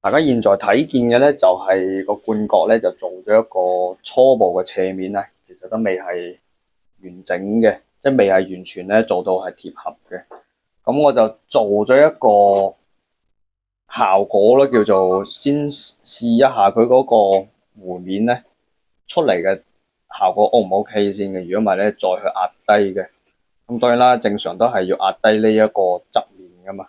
大家現在睇見嘅咧就係個罐角咧就做咗一個初步嘅斜面咧，其實都未係完整嘅，即係未係完全咧做到係貼合嘅。咁我就做咗一個效果咯，叫做先試一下佢嗰個弧面咧出嚟嘅效果 O 唔 OK 先嘅。如果唔係咧，再去壓低嘅。咁當然啦，正常都係要壓低呢一個側面噶嘛。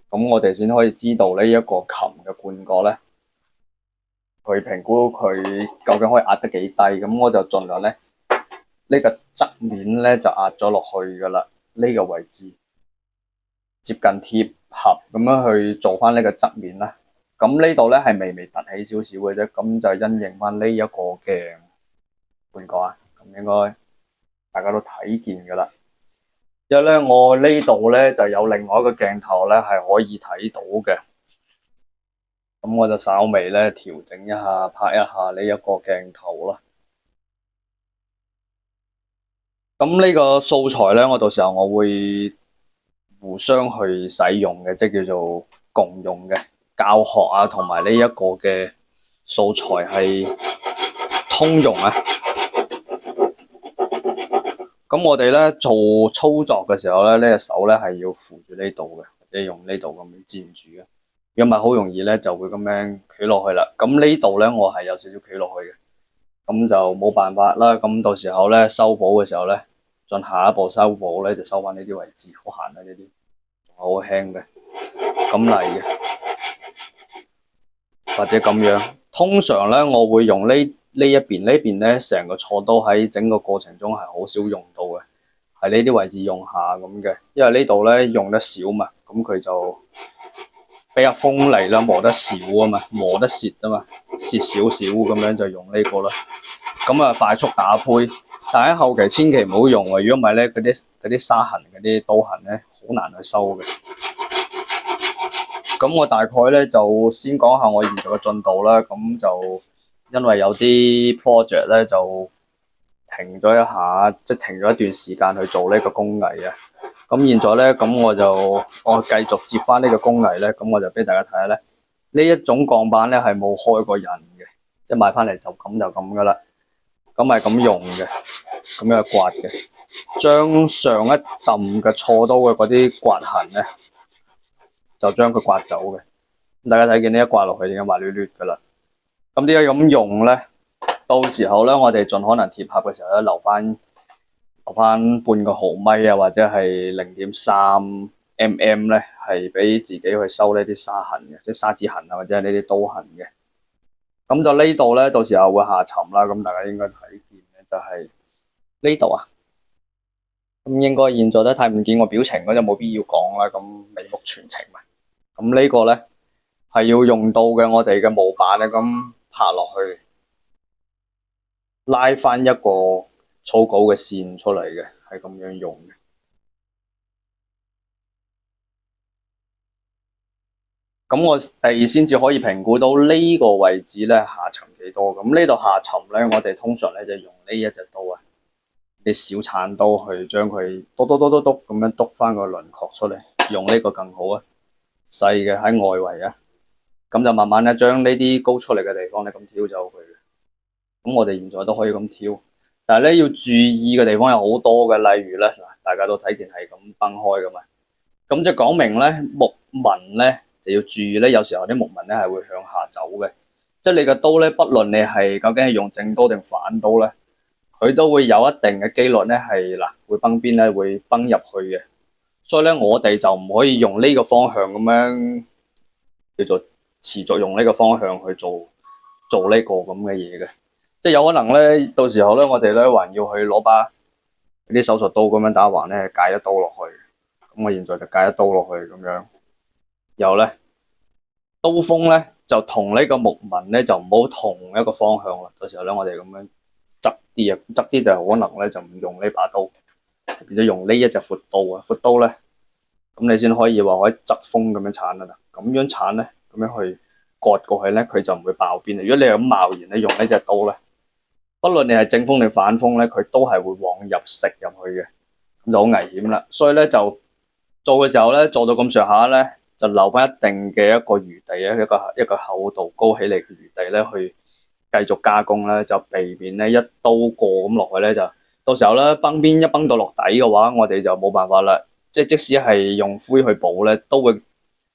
咁我哋先可以知道呢一個琴嘅罐角咧，佢評估佢究竟可以壓得幾低。咁我就盡量咧呢個側面咧就壓咗落去噶啦，呢個位置接近貼合咁樣去做翻呢個側面啦。咁呢度咧係微微凸起少少嘅啫，咁就因應翻呢一個嘅罐角啊。咁應該大家都睇見噶啦。因為咧，我呢度咧就有另外一個鏡頭咧係可以睇到嘅，咁我就稍微咧調整一下，拍一下呢一個鏡頭啦。咁呢個素材咧，我到時候我會互相去使用嘅，即係叫做共用嘅教學啊，同埋呢一個嘅素材係通用啊。咁我哋咧做操作嘅時候咧，呢隻手咧係要扶住呢度嘅，或者用呢度咁樣墊住嘅。如果唔係好容易咧就會咁樣企落去啦。咁呢度咧我係有少少企落去嘅，咁就冇辦法啦。咁到時候咧修補嘅時候咧，進下一步修補咧就收翻呢啲位置，好閒啊呢啲，好輕嘅，咁嚟嘅，或者咁樣。通常咧我會用呢一邊，呢邊咧成個銼刀喺整個過程中係好少用到嘅，喺呢啲位置用下咁嘅，因為呢度咧用得少嘛，咁佢就比較鋒利啦，磨得少啊嘛，磨得蝕啊嘛，蝕少少咁樣就用呢個啦。咁啊快速打胚，但喺後期千祈唔好用啊，如果唔係咧嗰啲沙痕嗰啲刀痕咧好難去收嘅。咁我大概咧就先講下我現在嘅進度啦。咁就因為有啲 project 咧就停咗一下，即係停咗一段時間去做呢個工藝啊。咁現在咧，咁我繼續接翻呢個工藝咧，咁我就俾大家睇下咧，呢一種鋼板咧係冇開過印嘅，即係買翻嚟就咁噶啦。咁係咁用嘅，咁樣刮嘅，將上一浸嘅銼刀嘅嗰啲刮痕咧，就將佢刮走嘅。大家睇見呢一刮落去已經滑捋捋噶啦。咁點解咁用咧？到時候咧，我哋盡可能貼合嘅時候咧，留翻半個毫米啊，或者係0.3mm 咧，係俾自己去收呢啲沙痕嘅，即係沙子痕啊，或者係呢啲刀痕嘅。咁就呢度咧，到時候會下沉啦。咁大家應該睇見嘅就係呢度啊。咁應該現在都睇唔見我表情，嗰就冇必要講啦。咁眉目傳情嘛。咁呢個咧係要用到嘅，我哋嘅模板咧咁拍落去，拉翻一個草稿嘅線出嚟嘅，係咁樣用嘅。咁我哋先至可以評估到呢個位置咧下沉幾多。咁呢度下沉咧，我哋通常咧就用呢一隻刀啊，啲小鏟刀去將佢篤咁樣篤翻個輪廓出嚟，用呢個更好啊。細嘅喺外圍啊，咁就慢慢咧將呢啲高出嚟嘅地方咧咁挑走佢嘅。咁我哋現在都可以咁挑，但係咧要注意嘅地方有好多嘅，例如咧嗱，大家都睇見係咁崩開噶嘛。咁即係講明咧木紋咧就要注意咧，有時候啲木紋咧係會向下走嘅，即係你嘅刀咧，不論你係究竟係用正刀定反刀咧，佢都會有一定嘅機率咧係嗱會崩邊咧會崩入去嘅。所以咧我哋就唔可以用呢個方向咁樣叫做持續用呢個方向去做呢個咁嘅嘢嘅，即係有可能咧到時候咧我哋咧還要去攞把啲手術刀咁樣打橫咧界一刀落去。咁我現在就界一刀落去咁樣，然後咧刀鋒咧就同呢個木紋咧就唔好同一個方向啦。到時候咧我哋咁樣側啲啊，側啲就可能咧就唔用呢把刀，就變咗用呢一隻闊刀啊。闊刀咧咁你先可以話可以側鋒咁樣鏟啦。咁樣鏟咧，咁樣去割過去咧，佢就唔會爆邊。如果你係咁貿然咧用呢隻刀咧，不論你係正鋒定反鋒咧，佢都係會往入食入去嘅，咁就好危險啦。所以咧就做嘅時候咧，做到咁上下咧，就留翻一定嘅一個餘地咧，一個厚度高起嚟嘅餘地咧，去繼續加工咧，就避免咧一刀過咁落去咧，就到時候咧崩邊一崩到落底嘅話，我哋就冇辦法啦。即使係用灰去補咧，都會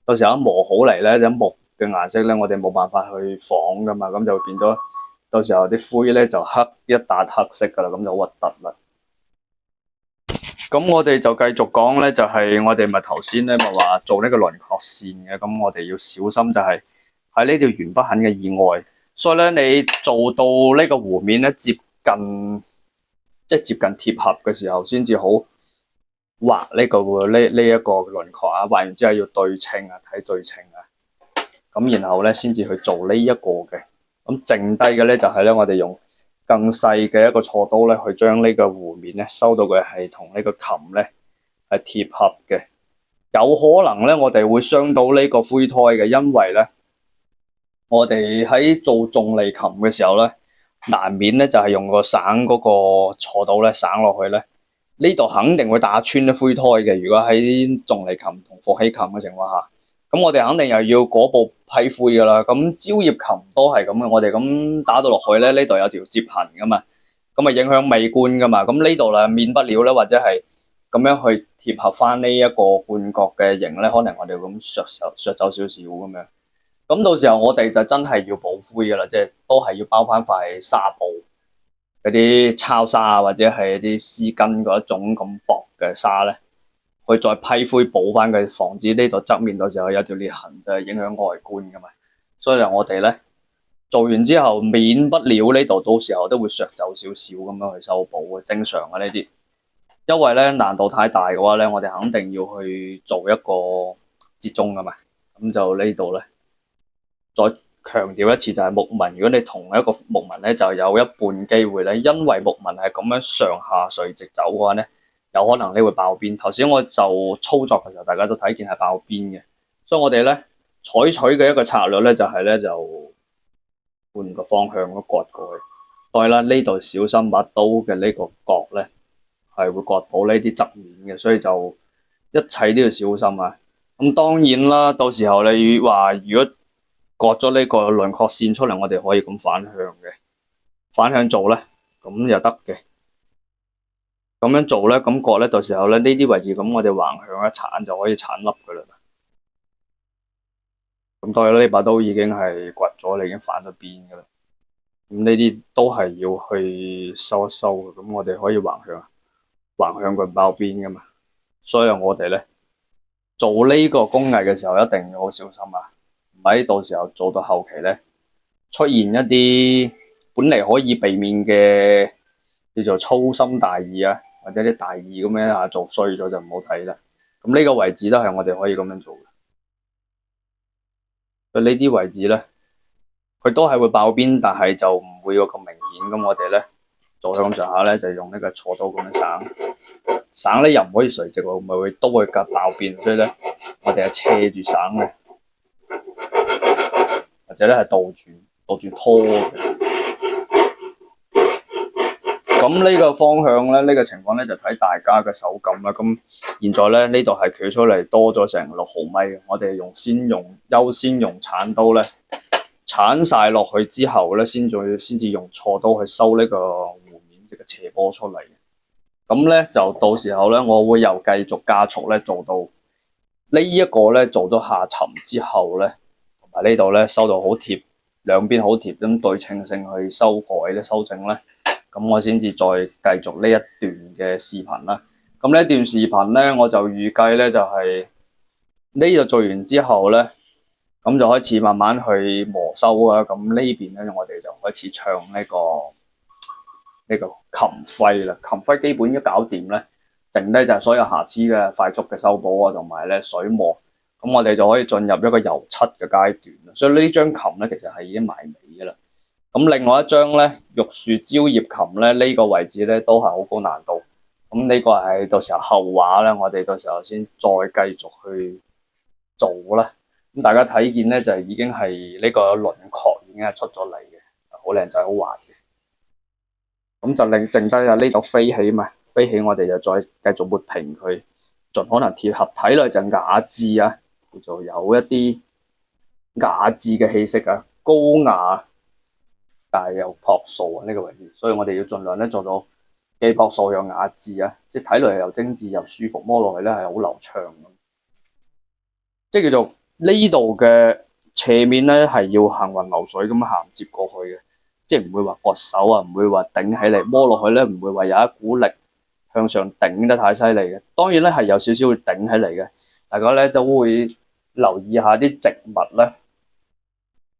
到時候一磨好嚟咧，啲木嘅顏色咧，我哋冇辦法去仿噶嘛，咁就變咗到時候啲灰咧就黑一笪黑色噶啦，咁就好核突啦。咁我哋就繼續講咧，就係我哋咪頭先咧咪話做呢個輪廓線嘅，咁我哋要小心就係喺呢條圓不肯嘅以外，所以咧你做到呢個弧面咧接近貼合嘅時候，先至好畫呢一個輪廓啊，畫完之後要對稱啊，睇對稱啊，咁然後咧先至去做呢一個嘅，咁剩低嘅咧就係咧我哋用更細嘅一個銼刀咧，去將呢個弧面咧收到佢係同呢個琴咧係貼合嘅。有可能咧，我哋會傷到呢個灰胎嘅，因為咧我哋喺做重利琴嘅時候咧，難免咧就係用個省嗰個銼刀咧省落去咧，呢度肯定會打穿啲灰胎嘅。如果喺重利琴同復起琴嘅情況下，咁我哋肯定又要嗰部批灰噶啦。咁蕉葉琴都係咁嘅，我哋咁打到落去咧，呢度有條接痕噶嘛，咁啊影響美觀噶嘛。咁呢度啦免不了咧，或者係咁樣去貼合翻呢一個半角嘅形咧，可能我哋咁削走少少咁樣。咁到時候我哋就真係要補灰噶啦，即係都係要包翻塊紗布，嗰啲抄紗啊，或者係啲絲巾嗰一種咁薄嘅紗咧，去再批灰補翻佢，防止呢度側面到時候有條裂痕，就係影響外觀噶嘛。所以我哋咧做完之後，免不了呢度到時候都會削走少少咁樣去修補嘅，正常嘅呢啲。因為咧難度太大嘅話咧，我哋肯定要去做一個折中噶嘛。咁就呢度咧。再強調一次就係木紋，如果你同一個木紋咧，就有一半機會咧，因為木紋係咁樣上下垂直走嘅話咧，有可能你會爆邊。頭先我就操作嘅時候，大家都睇見係爆邊嘅，所以我哋咧採取嘅一個策略咧就係咧就換個方向咁割過去。當然啦，呢度小心把刀嘅呢個角咧係會割到呢啲側面嘅，所以就一切都要小心啊。咁當然啦，到時候你話如果割咗呢個輪廓線出嚟，我哋可以咁反向嘅，反向做咧，咁又得嘅。咁樣做咧，咁割咧，到時候咧呢啲位置咁，我哋橫向一鏟就可以鏟凹噶啦。咁當然呢把刀已經係刮咗，你已經反咗邊噶啦。咁呢啲都係要去收一收嘅。咁我哋可以橫向佢爆邊噶嘛。所以我哋咧做呢個工藝嘅時候，一定要好小心啊！喺到時候做到後期咧，出現一啲本嚟可以避免嘅叫做粗心大意啊，或者啲大意咁樣啊，做衰咗就唔好睇啦。咁呢個位置都係我哋可以咁樣做嘅。所以呢啲位置咧，佢都係會爆邊，但係就唔會有咁明顯。咁我哋咧做向上下咧，就用呢個銼刀咁樣省咧，又唔可以垂直喎，咪會都會夾爆邊。所以咧，我哋係斜住省嘅。或者咧係倒轉拖嘅，咁呢個方向咧，呢個情況咧就睇大家嘅手感啦。咁現在咧呢度係取出嚟多咗成6毫米嘅，我哋優先用鏟刀咧鏟晒落去之後咧，先至用銼刀去收呢個弧面即係斜坡出嚟。咁咧就到時候咧，我會又繼續加速咧做到呢一個咧做咗下沉之後咧。呢度咧收到好貼，兩邊好貼咁對稱性去修改咧修正咧，咁我先至再繼續呢一段嘅視頻啦。咁呢一段視頻咧，我就預計咧就係呢度做完之後咧，咁就開始慢慢去磨修啊。咁呢邊咧，我哋就開始唱呢個琴徽啦。琴徽基本已經搞掂咧，剩低就係所有瑕疵嘅快速嘅修補啊，同埋咧水磨。咁我哋就可以進入一個油漆嘅階段，所以呢張琴咧其實係已經埋尾嘅啦。咁另外一張咧玉樹蕉葉琴咧呢個位置咧都係好高難度。咁呢個係到時候後話咧，我哋到時候先再繼續去做啦。咁大家睇見咧就已經係呢個輪廓已經係出咗嚟嘅，好靚仔好滑嘅。咁就剩低啊呢度飛起嘛，飛起我哋就再繼續抹平佢，盡可能貼合，睇落就雅致啊。叫做有一啲雅致嘅氣息啊，高雅但係又樸素啊呢個位置，所以我哋要盡量咧做到既樸素又雅致啊，即係睇落嚟又精緻又舒服，摸落去咧係好流暢，即係叫做呢度嘅斜面咧係要行雲流水咁銜接過去嘅，即係唔會話割手啊，唔會話頂起嚟，摸落去咧唔會話有一股力向上頂得太犀利嘅。當然咧係有少少會頂起嚟嘅，大家咧都會留意下啲植物咧。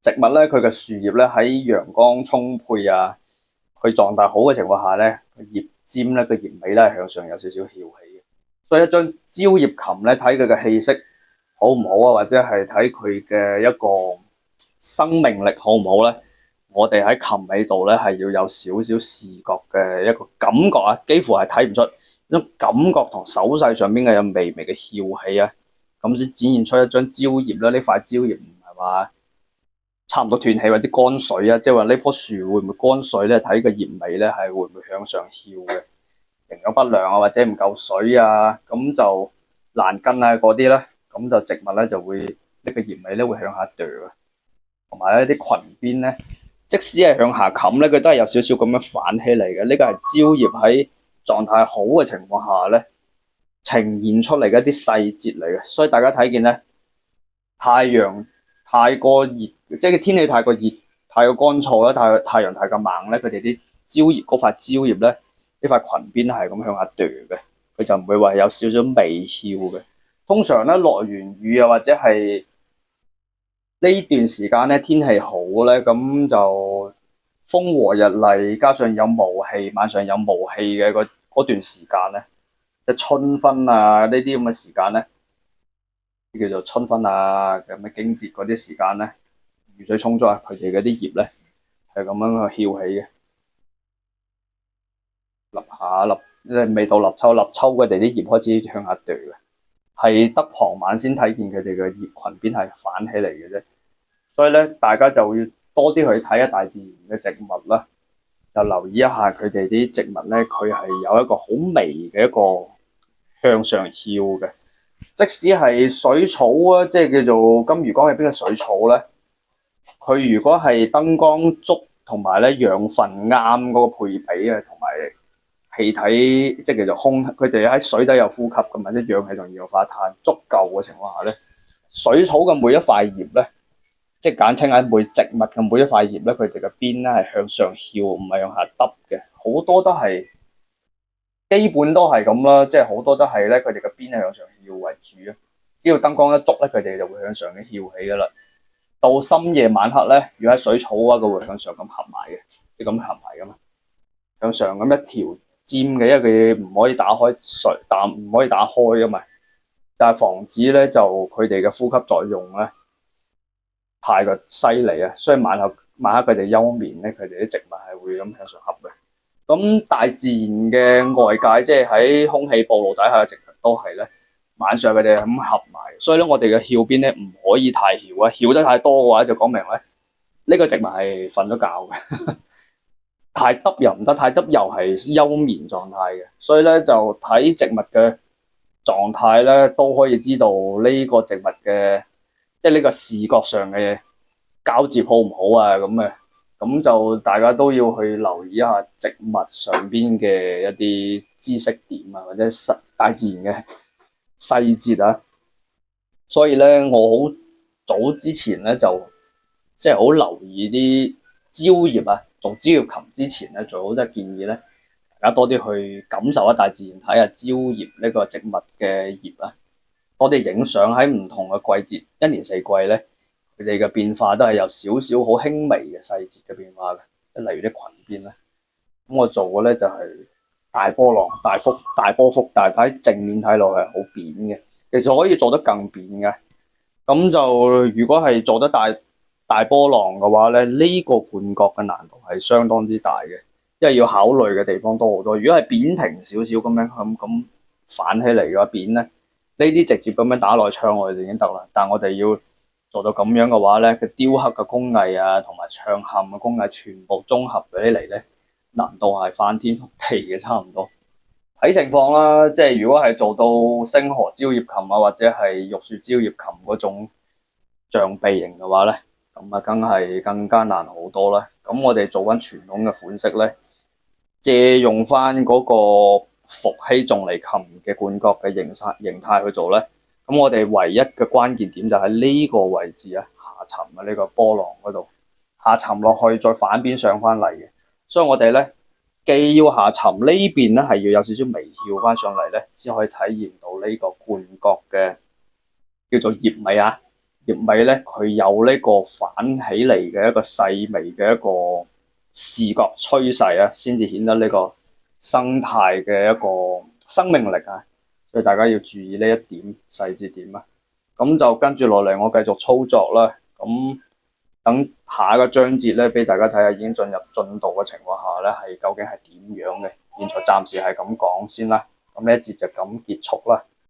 植物咧，佢嘅樹葉咧喺陽光充沛啊，佢狀態好嘅情況下咧，葉尖咧個葉尾咧係向上有少少翹起嘅。所以一張蕉葉琴咧，睇佢嘅氣息好唔好啊，或者係睇佢嘅一個生命力好唔好咧，我哋喺琴尾度咧係要有少少視覺嘅一個感覺啊，幾乎係睇唔出，一種感覺同手勢上邊嘅有微微嘅翹起啊，咁先展現出一張蕉葉啦。呢塊蕉葉唔係話差唔多斷氣或者乾水啊，即係話呢棵樹會唔會乾水咧？睇個葉尾咧係會唔會向上翹嘅，營養不良啊或者唔夠水啊，咁就爛根啊嗰啲咧，咁就植物咧就會呢個葉尾咧會向下掉啊，同埋咧啲裙邊咧，即使係向下冚咧，佢都係有少少咁樣反起嚟嘅。呢個係蕉葉喺狀態好嘅情況下咧，呈現出嚟嘅一啲細節嚟嘅，所以大家睇見咧，太陽太過熱，即係天氣太過熱、太過乾燥啦，太陽太過猛咧，佢哋啲蕉葉嗰塊蕉葉咧，呢塊裙邊係咁向下掉嘅，佢就唔會話有少少微翹嘅。通常咧落完雨啊，或者係呢段時間咧天氣好咧，咁就風和日麗，加上有霧氣，晚上有霧氣嘅嗰段時間咧，即係春分啊呢啲咁嘅時間咧。叫做春分啊，咁嘅驚蟄嗰啲時間咧，雨水充足啊，佢哋嗰啲葉咧係咁樣去翹起嘅，立下立，未到立秋，立秋佢哋啲葉開始向下掉嘅，係得傍晚先睇見佢哋嘅葉裙邊係反起嚟嘅啫。所以咧，大家就要多啲去睇下大自然嘅植物啦，就留意一下佢哋啲植物咧，佢係有一個好微嘅一個向上翹嘅。即使係水草啊，即係叫做金魚缸入邊嘅水草咧，佢如果係燈光足同埋咧養分啱嗰個配比啊，同埋氣體即係叫做空，佢哋喺水底有呼吸噶嘛，即係氧氣同二氧化碳足夠嘅情況下咧，水草嘅每一塊葉咧，即係簡稱喺每植物嘅每一塊葉咧，佢哋嘅邊咧係向上翹，唔係向下耷嘅，好多都係。基本都係咁啦，即係好多都係咧，佢哋嘅邊係向上翹為主啊。只要燈光一足咧，佢哋就會向上嘅翹起噶啦。到深夜晚黑咧，如果喺水草啊，佢會向上咁合埋嘅，即係咁合埋噶嘛。向上咁一條尖嘅，因為佢唔可以打開水，但唔可以打開噶嘛，就係防止咧就佢哋嘅呼吸作用咧太過犀利啊。所以晚黑佢哋休眠咧，佢哋啲植物係會咁向上合嘅。咁大自然嘅外界，即係喺空氣暴露底下嘅植物都係咧，晚上佢哋咁合埋，所以咧我哋嘅翹邊咧唔可以太翹啊，翹得太多嘅話就講明咧呢個植物係瞓咗覺嘅，太耷又唔得，太耷又係休眠狀態嘅，所以咧就睇植物嘅狀態咧都可以知道呢個植物嘅即係呢個視覺上嘅交接好唔好啊咁嘅。咁就大家都要去留意一下植物上邊嘅一啲知識點啊，或者大自然嘅細節啊。所以咧，我好早之前咧就即係好留意啲蕉葉啊。做蕉葉琴之前咧，最好都係建議咧，大家多啲去感受下大自然，睇下蕉葉呢個植物嘅葉啊，多啲影相喺唔同嘅季節，一年四季咧。佢哋嘅變化都係有少少好輕微嘅細節嘅變化嘅，即係例如啲裙邊咧。咁我做嘅咧就係大波浪、大波幅，但係睇正面睇落係好扁嘅。其實可以做得更扁嘅。咁就如果係做得大波浪嘅話咧，呢個判角嘅難度係相當之大嘅，因為要考慮嘅地方多好多。如果係扁平少少咁樣咁反起嚟嘅話，扁咧呢啲直接咁樣打內槍我哋已經得啦，但係我哋要做到咁樣嘅話咧，佢雕刻嘅工藝啊，同埋唱嵌嘅工藝全部綜合起嚟咧，難度係翻天覆地嘅差唔多。睇情況啦，即係如果係做到星河蕉葉琴啊，或者係玉樹蕉葉琴嗰種象鼻型嘅話咧，咁啊，梗係更加難好多啦。咁我哋做翻傳統嘅款式咧，借用翻嗰個伏羲重離琴嘅冠角嘅形態去做咧。咁我哋唯一嘅關鍵點就喺呢個位置啊，下沉啊，呢個波浪嗰度下沉落去，再反邊上翻嚟嘅。所以我哋咧既要下沉呢邊咧，係要有少少微翹翻上嚟咧，先可以體現到呢個冠角嘅叫做葉尾啊。葉尾咧，佢有呢個反起嚟嘅一個細微嘅一個視覺趨勢啊，先至顯得呢個生態嘅一個生命力啊。所以大家要注意呢一點細節點啊。咁就跟住落嚟，我繼續操作啦。咁等下一個章節咧，俾大家睇下已經進入進度嘅情況下咧，係究竟係點樣嘅。現在暫時係咁講先啦。咁呢一節就咁結束啦。